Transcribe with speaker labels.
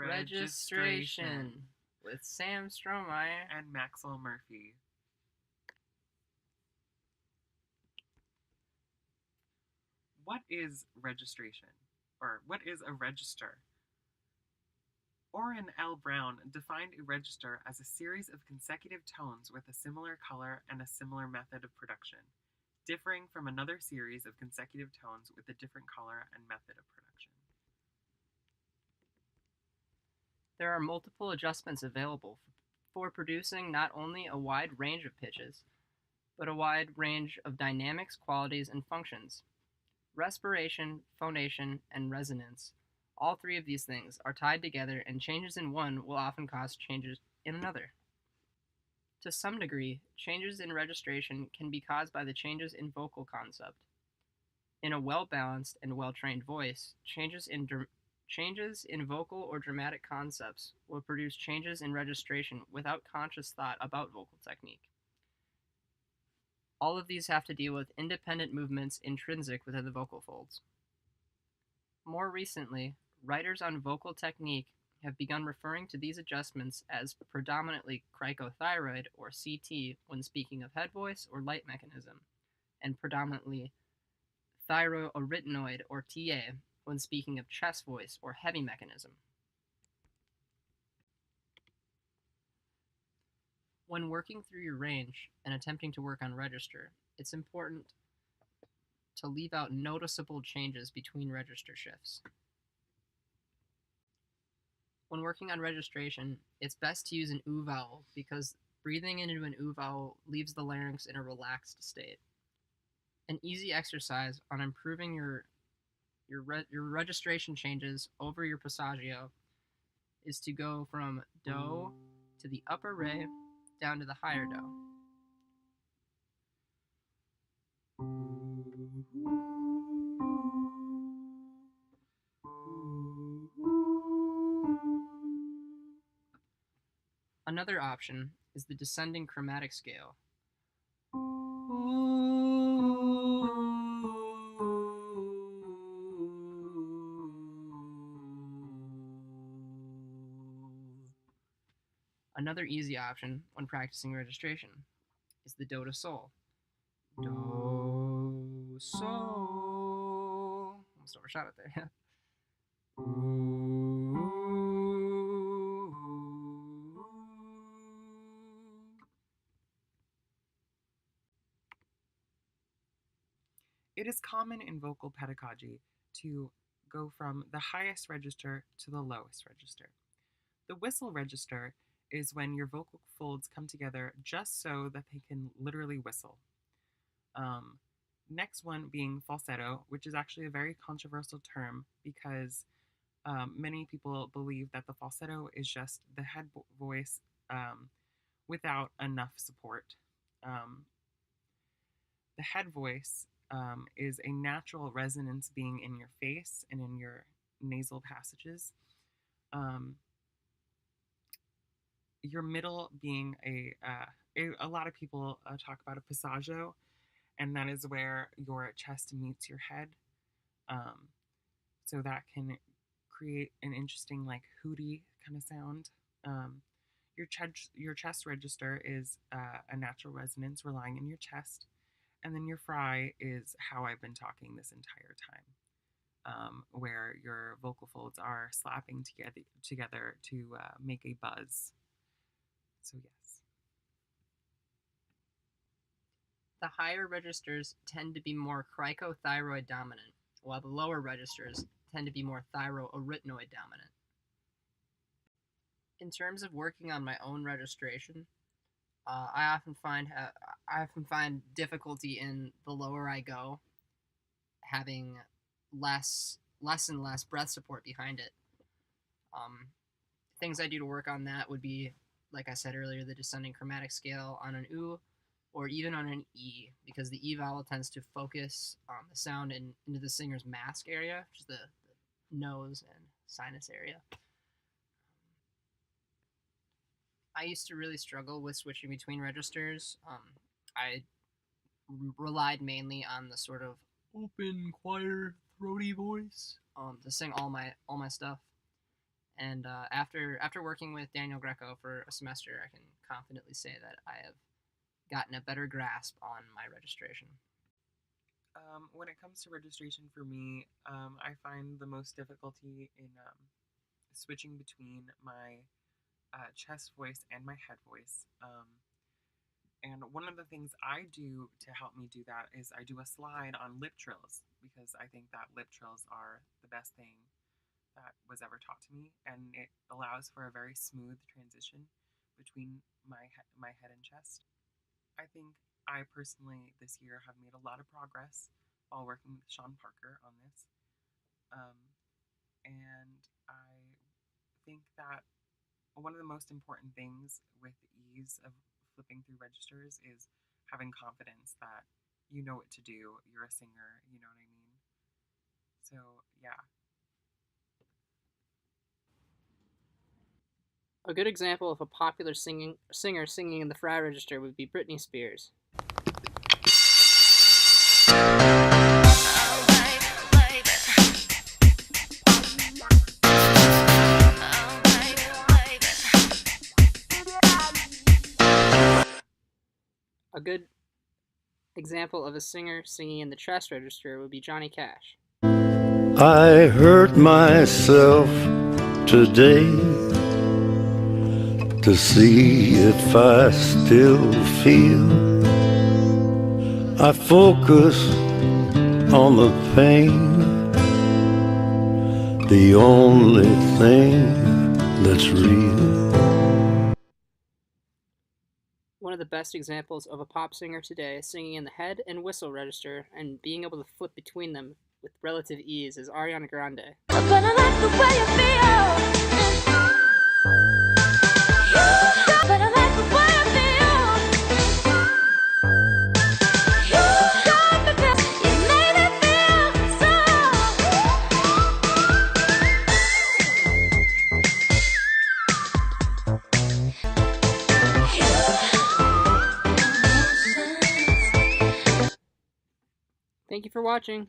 Speaker 1: Registration with Sam Strohmeyer
Speaker 2: and Maxwell Murphy. What is registration? Or what is a register? Orrin L. Brown defined a register as a series of consecutive tones with a similar color and a similar method of production, differing from another series of consecutive tones with a different color and method of production.
Speaker 1: There are multiple adjustments available for producing not only a wide range of pitches, but a wide range of dynamics, qualities, and functions. Respiration, phonation, and resonance, all three of these things, are tied together, and changes in one will often cause changes in another. To some degree, changes in registration can be caused by the changes in vocal concept. In a well-balanced and well-trained voice, changes in vocal or dramatic concepts will produce changes in registration without conscious thought about vocal technique. All of these have to deal with independent movements intrinsic within the vocal folds. More recently, writers on vocal technique have begun referring to these adjustments as predominantly cricothyroid, or CT, when speaking of head voice or light mechanism, and predominantly thyroarytenoid, or TA, when speaking of chest voice or heavy mechanism. When working through your range and attempting to work on register, it's important to leave out noticeable changes between register shifts. When working on registration, it's best to use an oo vowel because breathing into an oo vowel leaves the larynx in a relaxed state. An easy exercise on improving your registration changes over your passaggio is to go from do to the upper re down to the higher do. Another option is the descending chromatic scale. Another easy option when practicing registration is the do to sol. Do, sol. Almost overshot it there.
Speaker 2: It is common in vocal pedagogy to go from the highest register to the lowest register. The whistle register is when your vocal folds come together just so that they can literally whistle. Next one being falsetto, which is actually a very controversial term because many people believe that the falsetto is just the head voice without enough support. The head voice is a natural resonance being in your face and in your nasal passages. Your middle being a lot of people talk about a passaggio, and that is where your chest meets your head. So that can create an interesting like hooty kind of sound. Your chest register is a natural resonance relying in your chest, and then your fry is how I've been talking this entire time, where your vocal folds are slapping together to make a buzz. So yes.
Speaker 1: The higher registers tend to be more cricothyroid dominant, while the lower registers tend to be more thyroarytenoid dominant. In terms of working on my own registration, I often find difficulty in the lower I go, having less and less breath support behind it. Things I do to work on that would be, like I said earlier, the descending chromatic scale on an oo, or even on an E, because the E vowel tends to focus the sound into the singer's mask area, which is the nose and sinus area. I used to really struggle with switching between registers. I relied mainly on the sort of open, choir, throaty voice to sing all my stuff, And after working with Daniel Greco for a semester, I can confidently say that I have gotten a better grasp on my registration.
Speaker 2: When it comes to registration for me, I find the most difficulty in switching between my chest voice and my head voice. And one of the things I do to help me do that is I do a slide on lip trills because I think that lip trills are the best thing that was ever taught to me, and it allows for a very smooth transition between my head and chest. I think I personally this year have made a lot of progress while working with Sean Parker on this, and I think that one of the most important things with the ease of flipping through registers is having confidence that you know what to do. You're a singer, you know what I mean? So, yeah.
Speaker 1: A good example of a popular singer singing in the fry register would be Britney Spears. A good example of a singer singing in the chest register would be Johnny Cash.
Speaker 3: I hurt myself today to see if I still feel. I focus on the pain, the only thing that's real.
Speaker 1: One of the best examples of a pop singer today is singing in the head and whistle register and being able to flip between them with relative ease is Ariana Grande.
Speaker 4: But I like the way you feel. But I like the way you feel. You got me feel. You made me feel so.
Speaker 1: Thank you for watching.